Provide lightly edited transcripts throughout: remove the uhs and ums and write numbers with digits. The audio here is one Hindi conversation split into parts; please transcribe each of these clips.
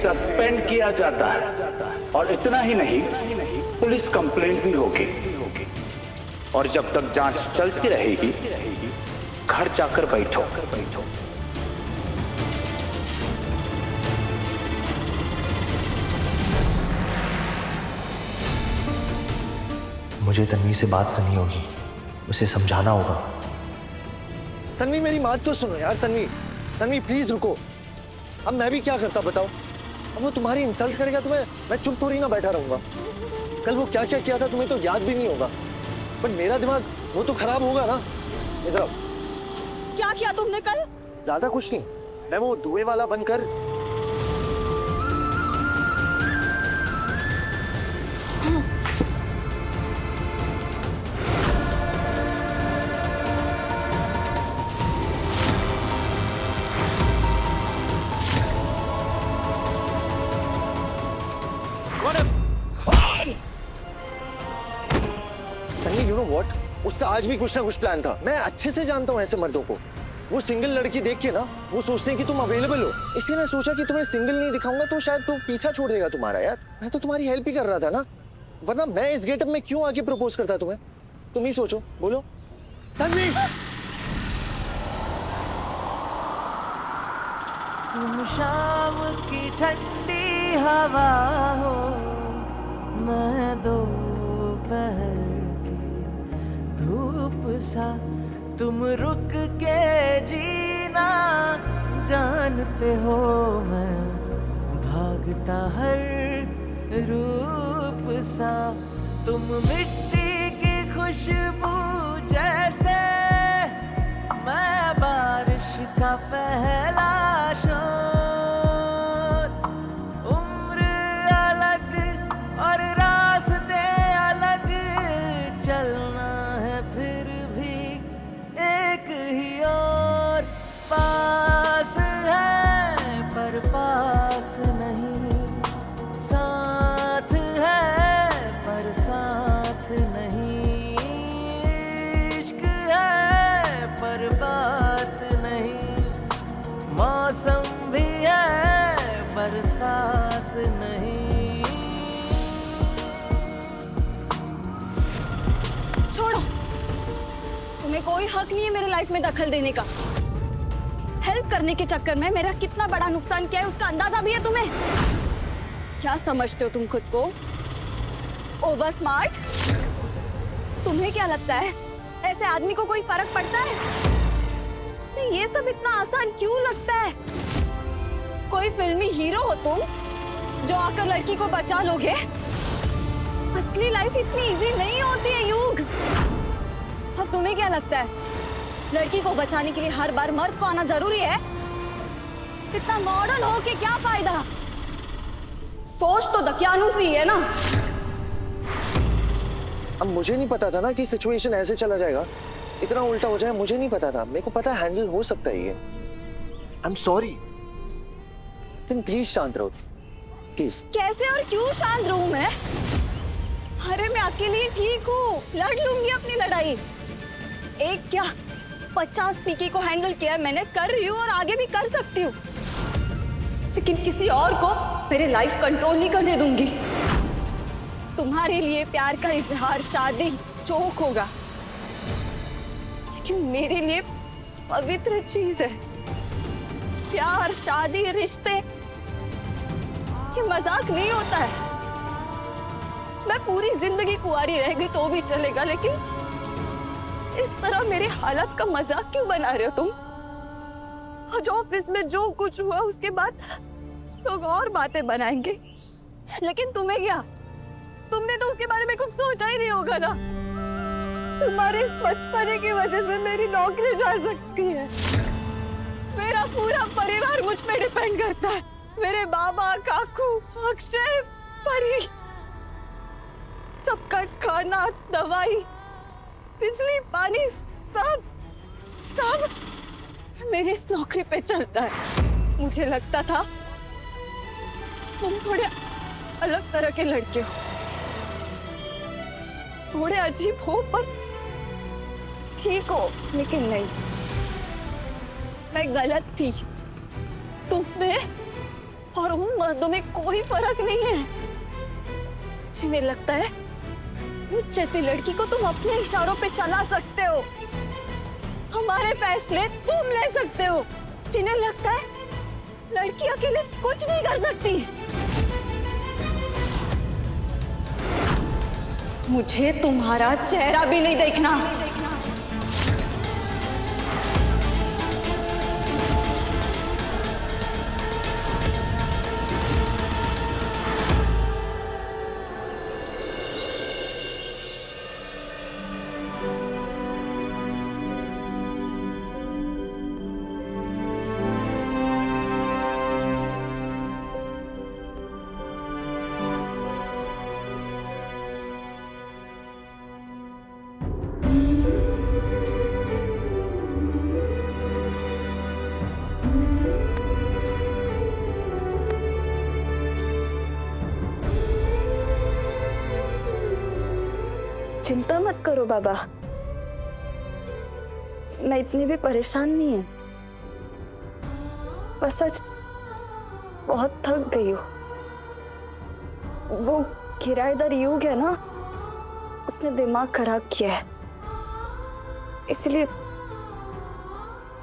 सस्पेंड किया जाता है और इतना ही नहीं, पुलिस कंप्लेंट भी होगी। और जब तक जांच चलती रहेगी, घर जाकर बैठो। मुझे तन्वी से बात करनी होगी, उसे समझाना होगा। तन्वी मेरी बात तो सुनो यार। तन्वी प्लीज रुको। अब मैं भी क्या करता बताओ? अब वो तुम्हारी इंसल्ट करेगा तुम्हें, मैं चुप थोड़ी ना बैठा रहूंगा। कल वो क्या क्या किया था तुम्हें तो याद भी नहीं होगा, पर मेरा दिमाग वो तो खराब होगा ना। इधर आओ। क्या किया तुमने कल? ज्यादा कुछ नहीं, मैं वो धुएं वाला बनकर यू नो व्हाट, उसका आज भी कुछ ना कुछ प्लान था। मैं अच्छे से जानता हूँ ऐसे मर्दों को। वो सिंगल लड़की देख के ना वो सोचते हैं कि तुम अवेलेबल हो, इसलिए मैं सोचा कि तुम्हें सिंगल नहीं दिखाऊंगा तो शायद तुम पीछा छोड़ देगा तुम्हारा। यार मैं तो तुम्हारी हेल्प ही कर रहा था ना, वरना मैं इस गेटअप में क्यों आके प्रपोज करता तुम्हें? तुम ही सोचो, बोलो। तन्वी, तुम शाम की ठंडी हवा हो, मैं दोपहर धूप सा, तुम रुक के जीना जानते हो, मैं भागता हर रूप सा, तुम मिट्टी की खुशबू जैसे, मैं बारिश का पहला शोर, उम्र अलग और रास्ते अलग, चलना है फिर भी एक ही और, पास है पर पास नहीं, साथ है पर साथ नहीं, इश्क है पर बात नहीं, मौसम भी है बरसात नहीं। छोड़ो, तुम्हें कोई हक नहीं है मेरे लाइफ में दखल देने का। हेल्प करने के चक्कर में मेरा कितना बड़ा नुकसान किया है उसका अंदाजा भी है तुम्हें? क्या समझते हो तुम खुद को? Over smart? तुम्हें क्या लगता है ऐसे आदमी को कोई फर्क पड़ता है? तुम्हें ये सब इतना आसान क्यों लगता है? कोई फिल्मी हीरो हो तुम जो आकर लड़की को बचा लोगे? असली लाइफ इतनी इजी नहीं होती है युग। और तुम्हें क्या लगता है लड़की को बचाने के लिए हर बार मर्द को आना जरूरी है? इतना मॉडर्न हो के क्या फायदा? सोच तो दकियानूस ही है ना। अब मुझे नहीं पता था ना कि सिचुएशन ऐसे चला जाएगा, इतना उल्टा हो जाए। मुझे नहीं पता था, मेरे को पता हैंडल हो सकता है ये। आई एम सॉरी। तुम प्लीज शांत रहो प्लीज। कैसे और क्यों शांत रहूं मैं? अरे मैं अकेली ठीक हूँ, लड़ लूंगी अपनी लड़ाई। एक क्या 50 पीके को हैंडल किया मैंने, कर रही हूँ और आगे भी कर सकती हूँ, लेकिन किसी और को मेरे लाइफ कंट्रोल नहीं करने दूंगी। तुम्हारे लिए प्यार का इजहार शादी चौक होगा, लेकिन मेरे लिए पवित्र चीज है प्यार, शादी, रिश्ते। ये मजाक नहीं होता है। मैं पूरी जिंदगी कुंवारी रह गई तो भी चलेगा, लेकिन इस तरह मेरे हालत का मजाक क्यों बना रहे हो तुम? आज ऑफिस में जो कुछ हुआ उसके बाद लोग और बातें बनाएंगे, लेकिन तुम्हें क्या? तुमने तो उसके बारे में कुछ सोचा ही नहीं होगा ना। तुम्हारे इस बचपने की वजह से मेरी नौकरी जा सकती है। मेरा पूरा परिवार मुझ पे डिपेंड करता है। मेरे बाबा, काकू, अक्षय, परी, सबका खाना, दवाई, बिजली, पानी, सब मेरी इस नौकरी पे चलता है। मुझे लगता था तुम थोड़े अलग तरह के लड़के हो, थोड़े अजीब हो पर ठीक हो, लेकिन नहीं, मैं गलत थी। और उन मर्दों में कोई फर्क नहीं है। जिन्हें लगता है मुझ जैसी लड़की को तुम अपने इशारों पे चला सकते हो, हमारे फैसले तुम ले सकते हो। जिन्हें लगता है लड़की अकेले कुछ नहीं कर सकती। मुझे तुम्हारा चेहरा भी नहीं देखना। चिंता मत करो बाबा, मैं इतनी भी परेशान नहीं है। बस आज बहुत थक गई हूँ। वो किराएदार युग है ना, उसने दिमाग खराब किया है, इसलिए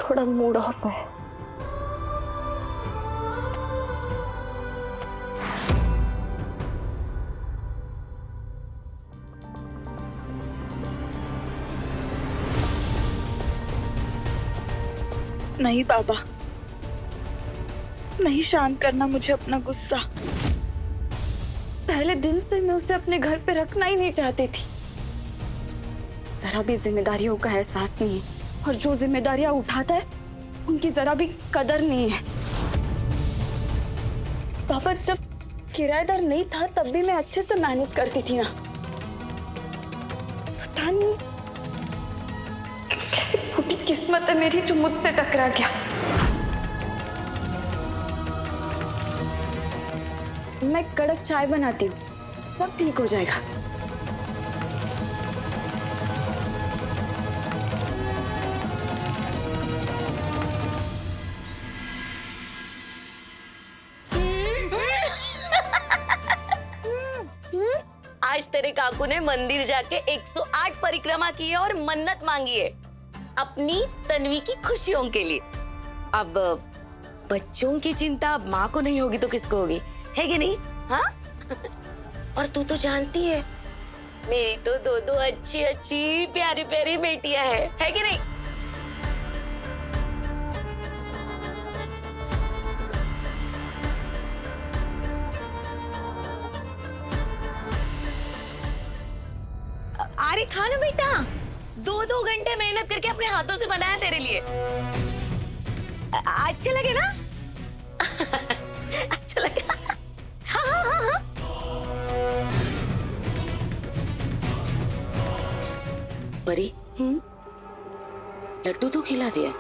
थोड़ा मूड ऑफ है। नहीं बाबा, नहीं शांत करना मुझे अपना गुस्सा। पहले दिन से मैं उसे अपने घर पे रखना ही नहीं चाहती थी। जरा भी जिम्मेदारियों का एहसास नहीं है, और जो जिम्मेदारियां उठाता है उनकी जरा भी कदर नहीं है। बाबा, जब किराएदार नहीं था तब भी मैं अच्छे से मैनेज करती थी ना। पता नहीं कैसे फूटी किस्मत है मेरी जो मुझसे टकरा गया। मैं कड़क चाय बनाती हूँ, सब ठीक हो जाएगा। आज तेरे काकू ने मंदिर जाके 108 परिक्रमा की है और मन्नत मांगी है अपनी तन्वी की खुशियों के लिए। अब बच्चों की चिंता माँ को नहीं होगी तो किसको होगी, है कि नहीं? हाँ? और तू तो जानती है मेरी तो दो अच्छी अच्छी प्यारी प्यारी बेटियां है कि नहीं? अरे खा ना बेटा, 2 घंटे मेहनत करके अपने हाथों से बनाया तेरे लिए। अच्छे लगे ना? अच्छा लगा? हाँ हाँ हाँ हाँ। परी, लड्डू तो खिला दिया,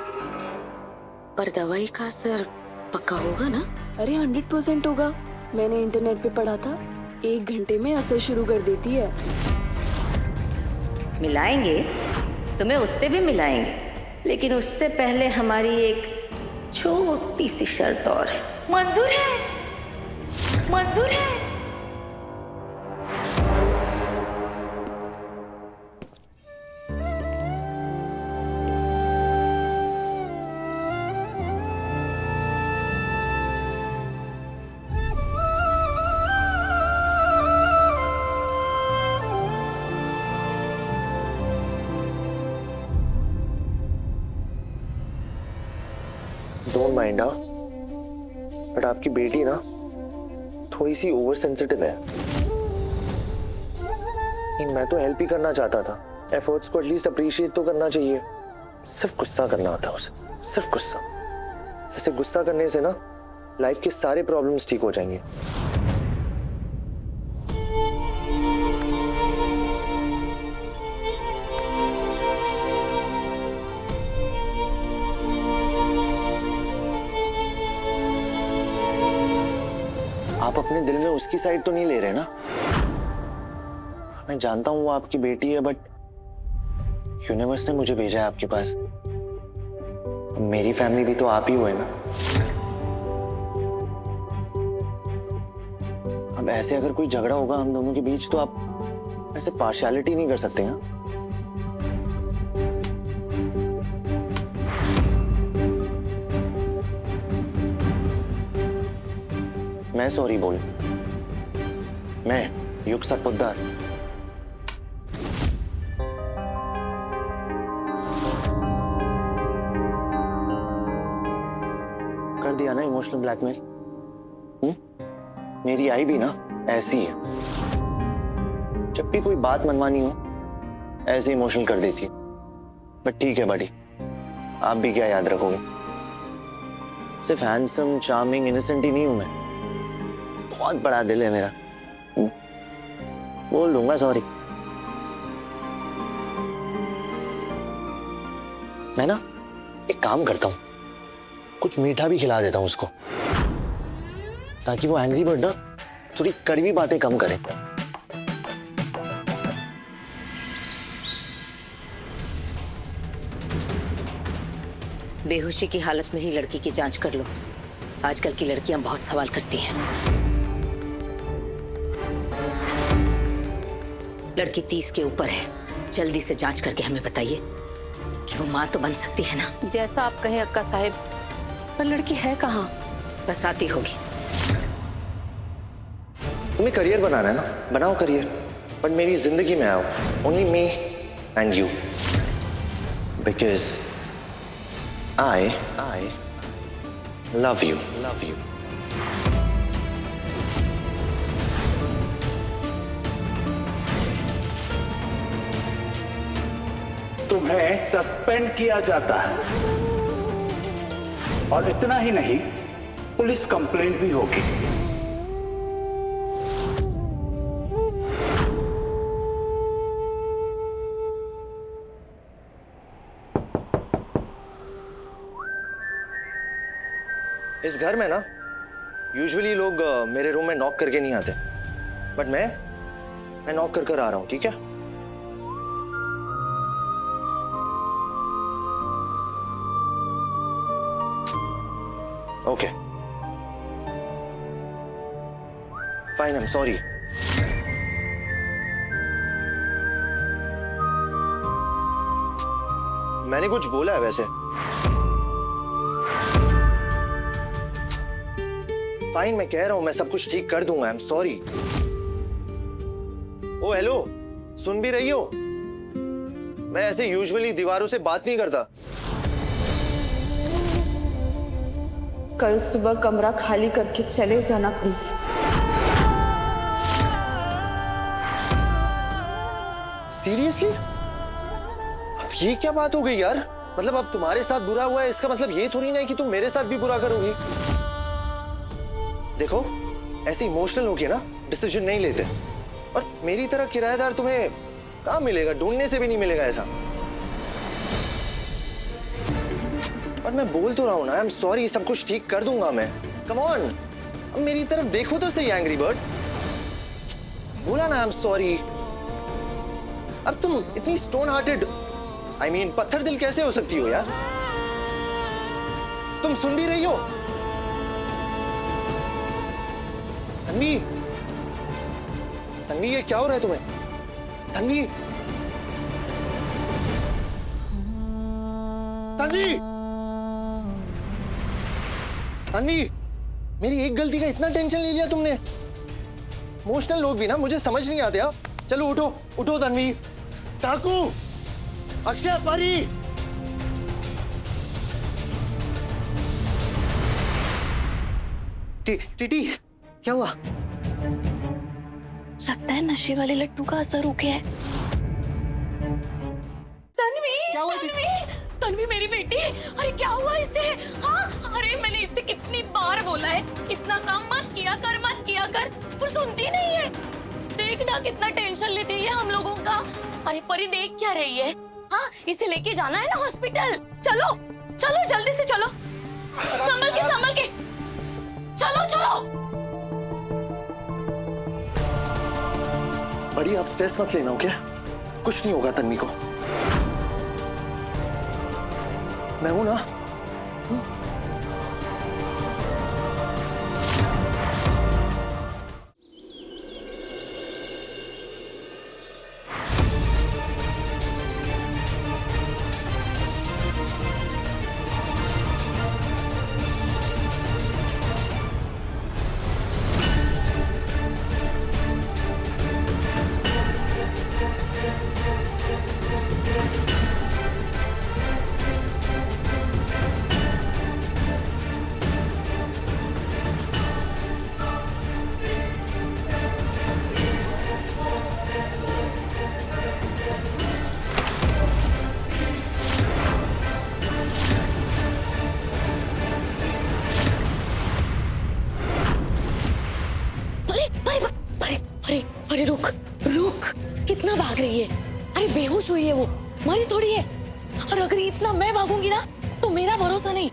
पर दवाई का असर पक्का होगा ना? अरे 100% होगा। मैंने इंटरनेट पे पढ़ा था, 1 घंटे में असर शुरू कर देती है। मिलाएंगे, तुम्हें उससे भी मिलाएंगे, लेकिन उससे पहले हमारी एक छोटी सी शर्त और है। मंजूर है? मंजूर है? डोंट माइंड हाँ, बट आपकी बेटी ना थोड़ी सी ओवर सेंसिटिव है। मैं तो हेल्प ही करना चाहता था, एफर्ट्स को एटलीस्ट अप्रिशिएट तो करना चाहिए। सिर्फ गुस्सा करना आता है उसे, सिर्फ गुस्सा। ऐसे गुस्सा करने से ना लाइफ के सारे प्रॉब्लम्स ठीक हो जाएंगे। आप अपने दिल में उसकी साइड तो नहीं ले रहे ना? मैं जानता हूं वो आपकी बेटी है, बट यूनिवर्स ने मुझे भेजा है आपके पास। मेरी फैमिली भी तो आप ही हुए ना। अब ऐसे अगर कोई झगड़ा होगा हम दोनों के बीच तो आप ऐसे पार्शियलिटी नहीं कर सकते हैं। मैं सॉरी बोल, मैं युग सटपुद्दार। कर दिया ना इमोशनल ब्लैकमेल। मेरी आई भी ना ऐसी है, जब भी कोई बात मनवानी हो ऐसे इमोशनल कर देती है। बट ठीक है बड़ी, आप भी क्या याद रखोगे, सिर्फ हैंडसम चार्मिंग इनोसेंट ही नहीं हूं मैं, बहुत बड़ा दिल है मेरा। बोल दूंगा सॉरी। मैं ना एक काम करता हूं, कुछ मीठा भी खिला देता हूं उसको, ताकि वो एंग्री बर्ड ना थोड़ी कड़वी बातें कम करे। बेहोशी की हालत में ही लड़की की जांच कर लो। आजकल की लड़कियां बहुत सवाल करती हैं। लड़की 30 के ऊपर है, जल्दी से जांच करके हमें बताइए कि वो माँ तो बन सकती है ना। जैसा आप कहें अक्का साहिब, पर लड़की है कहाँ? बस आती होगी। तुम्हें करियर बनाना है ना, बनाओ करियर, पर मेरी जिंदगी में आओ। Only me and you, because I love you. तुम्हें सस्पेंड किया जाता है, और इतना ही नहीं, पुलिस कंप्लेंट भी होगी। इस घर में ना यूजुअली लोग मेरे रूम में नॉक करके नहीं आते, बट मैं नॉक कर आ रहा हूं, ठीक है? Okay fine, I am sorry. मैंने कुछ बोला है वैसे? फाइन, मैं कह रहा हूं मैं सब कुछ ठीक कर दूंगा, I am sorry. Oh hello, सुन भी रही हो? मैं ऐसे यूजुअली दीवारों से बात नहीं करता। कल सुबह कमरा खाली करके चले जाना प्लीज। सीरियसली? अब ये क्या बात हो गई यार? मतलब अब तुम्हारे साथ बुरा हुआ है, इसका मतलब ये थोड़ी ना है कि तुम मेरे साथ भी बुरा करोगी। देखो, ऐसे इमोशनल होके ना डिसीजन नहीं लेते, और मेरी तरह किराएदार तुम्हें कहाँ मिलेगा, ढूंढने से भी नहीं मिलेगा ऐसा। और मैं बोल तो रहा हूं ना, आई एम सॉरी, सब कुछ ठीक कर दूंगा मैं। कम ऑन, अब मेरी तरफ देखो तो सही एंग्री बर्ड। बोला ना आई एम सॉरी। अब तुम इतनी स्टोन हार्टेड, आई मीन पत्थर दिल कैसे हो सकती हो यार? तुम सुन भी रही हो? तन्वी, तन्वी ये क्या हो रहा है तुम्हें? तन्वी, तन्वी, तन्वी, मेरी एक गलती का इतना टेंशन ले लिया तुमने। इमोशनल लोग भी ना मुझे समझ नहीं आते। आप चलो उठो, उठो तन्वी। टाकू, अक्षय, परी, टीटी क्या हुआ? लगता है नशे वाले लट्टू का असर हो गया है। तन्वी मेरी बेटी, अरे क्या हुआ इसे? हाँ, अरे मैंने इससे कितनी बार बोला है इतना काम मत किया कर, पर सुनती नहीं है। देखना कितना टेंशन लेती है हम लोगों का। अरे परी देख क्या रही है? हाँ, इसे लेके जाना है ना हॉस्पिटल। चलो चलो जल्दी से चलो, संभल के चलो। बड़ी आप स्ट्रेस मत लेना, ओके? कुछ नहीं होगा तन्वी को, मैं हूं ना। गई है। अरे बेहोश हुई है वो, मरी थोड़ी है। और अगर इतना मैं भागूंगी ना तो मेरा भरोसा नहीं।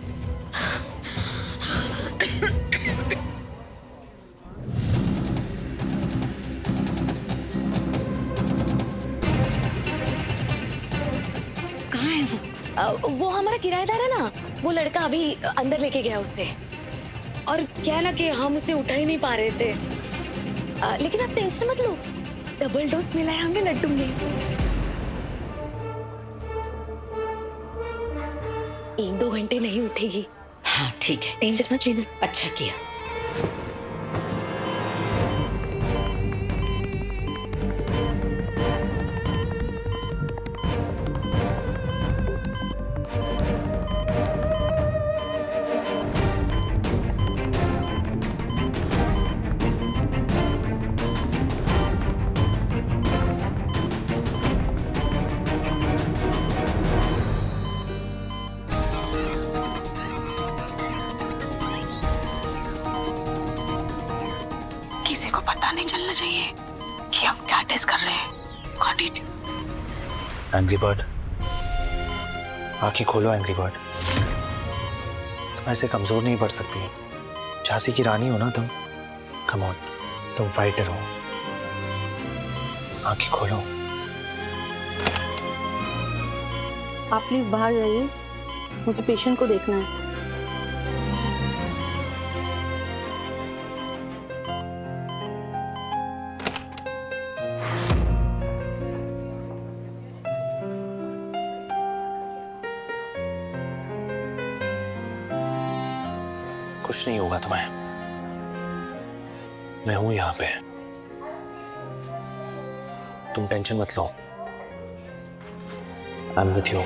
कहाँ है वो? वो हमारा किराएदार है ना, वो लड़का अभी अंदर लेके गया उससे। और क्या ना कि हम उसे उठा ही नहीं पा रहे थे। लेकिन आप टेंशन मत लो, डबल डोज मिला है हमें लड्डू में। 1-2 घंटे नहीं उठेगी। हाँ ठीक है, टेंशन मत लेना। अच्छा किया। किसी को पता नहीं चलना चाहिए कि हम क्या टेस्ट कर रहे हैं। Got it? एंग्री बर्ड, आंखें खोलो एंग्री बर्ड। तुम ऐसे कमजोर नहीं पड़ सकती। झांसी की रानी हो ना तुम। कम ऑन, तुम फाइटर हो। आंखें खोलो। आप प्लीज बाहर जाइए, मुझे पेशेंट को देखना है। कुछ नहीं होगा तुम्हें, मैं हूं यहाँ पे। तुम टेंशन मत लो, I am with you.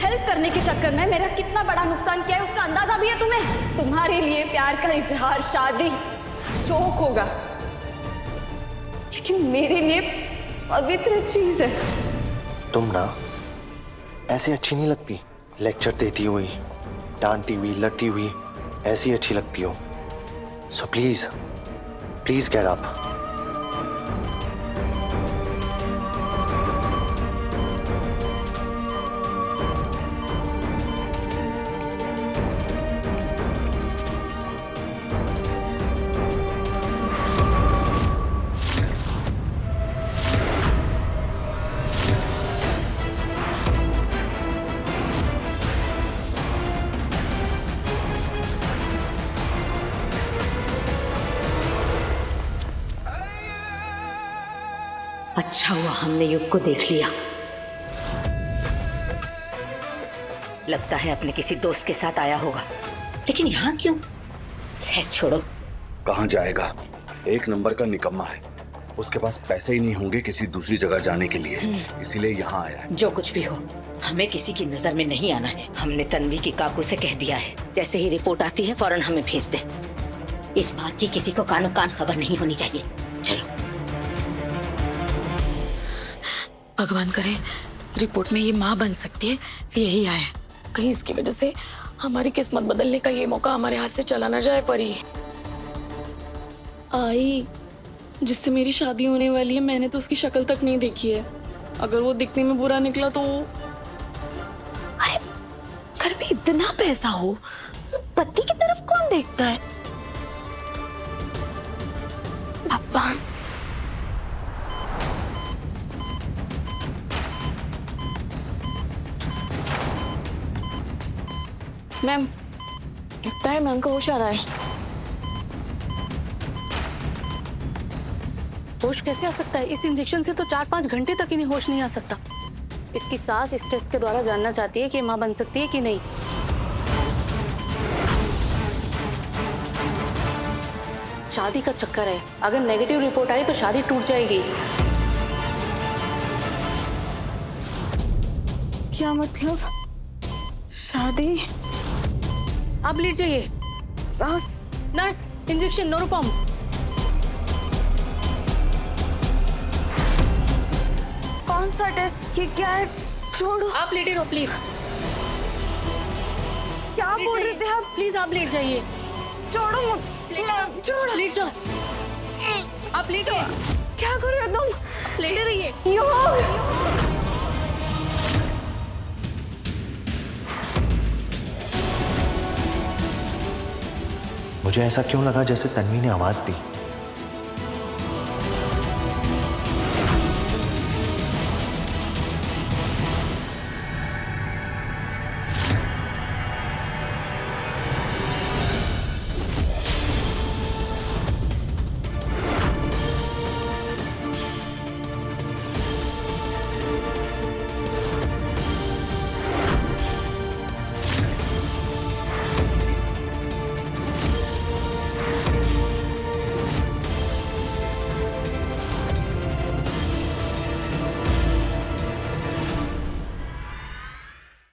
Help करने के चक्कर में मेरा कितना बड़ा नुकसान किया है उसका अंदाजा भी है तुम्हें? तुम्हारे लिए प्यार का इजहार शादी शौक होगा, लेकिन मेरे लिए पवित्र चीज है। तुम ना ऐसे अच्छी नहीं लगती, लेक्चर देती हुई, डांटती हुई, लड़ती हुई, ऐसी अच्छी लगती हो। So please please get up. अच्छा हुआ हमने युग को देख लिया। लगता है अपने किसी दोस्त के साथ आया होगा, लेकिन यहाँ क्यों? खैर छोड़ो। कहाँ जाएगा? एक नंबर का निकम्मा है। उसके पास पैसे ही नहीं होंगे किसी दूसरी जगह जाने के लिए, इसीलिए यहाँ आया है। जो कुछ भी हो, हमें किसी की नजर में नहीं आना है। हमने तन्वी की काकू से कह दिया है, जैसे ही रिपोर्ट आती है फौरन हमें भेज दे। इस बात की किसी को कानो कान खबर नहीं होनी चाहिए। चलो। भगवान करे रिपोर्ट में ये माँ बन सकती है, यही आए। कहीं इसकी वजह से हमारी किस्मत बदलने का ये मौका हमारे हाथ से चला ना जाए। परी आई जिससे मेरी शादी होने वाली है, मैंने तो उसकी शक्ल तक नहीं देखी है। अगर वो दिखने में बुरा निकला तो? अरे घर में इतना पैसा हो, पति की तरफ कौन देखता है? पापा मैम, लगता है मैम को होश आ रहा है। होश कैसे आ सकता है? इस इंजेक्शन से तो 4-5 घंटे तक इन्हें होश नहीं आ सकता। इसकी सास इस टेस्ट के द्वारा जानना चाहती है कि माँ बन सकती है कि नहीं। शादी का चक्कर है, अगर नेगेटिव रिपोर्ट आई तो शादी टूट जाएगी। क्या मतलब? शादी? आप लेट जाइए। सास? नर्स, इंजेक्शन नोरोपॉम। कौन सा टेस्ट? ये क्या है? छोड़ो। आप लेटे रहो प्लीज। क्या बोल रहे थे आप? प्लीज आप लेट जाइए। छोड़ो छोड़ो। लेट जाओ। आप लेटे। क्या कर रहे हो तुम? लेटे रहिए। योग। मुझे ऐसा क्यों लगा जैसे तन्वी ने आवाज दी?